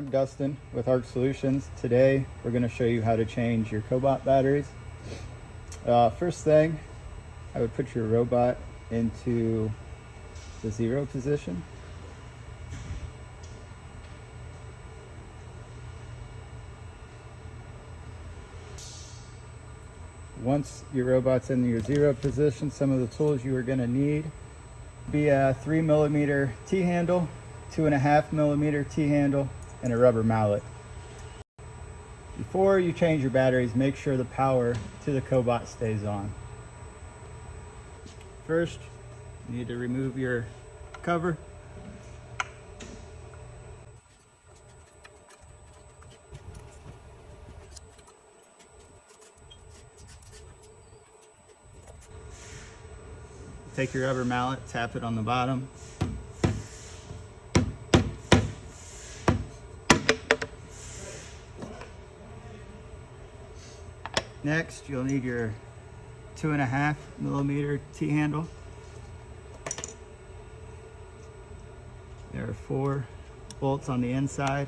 I'm Dustin with Arc Solutions. Today we're going to show you how to change your Cobot batteries. First thing, I would put your robot into the 0 position. Once your robot's in your 0 position, some of the tools you are going to need be a 3mm T-handle, 2.5mm T-handle, and a rubber mallet. Before you change your batteries, make sure the power to the Cobot stays on. First, you need to remove your cover. Take your rubber mallet, tap it on the bottom. Next, you'll need your 2.5mm T-handle. There are 4 bolts on the inside.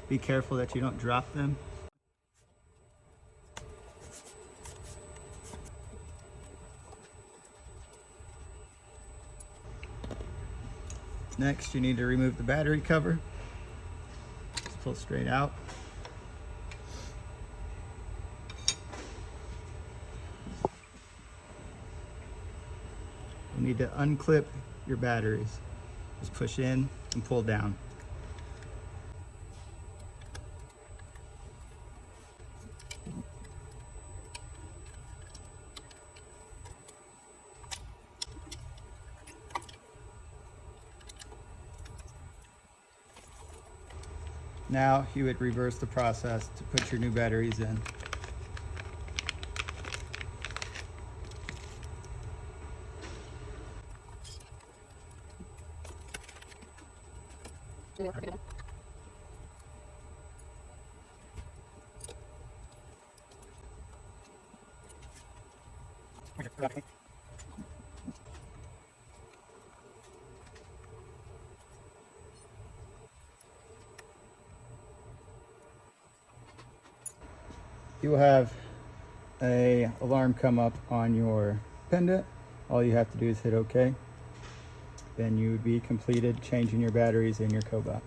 Be careful that you don't drop them. Next, you need to remove the battery cover. Just pull straight out. You need to unclip your batteries. Just push in and pull down. Now you would reverse the process to put your new batteries in. You will have an alarm come up on your pendant. All you have to do is hit OK. Then you would be completed changing your batteries in your Cobot.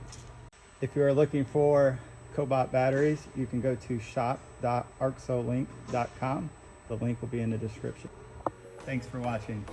If you are looking for Cobot batteries, you can go to shop.arcsolink.com. The link will be in the description. Thanks for watching.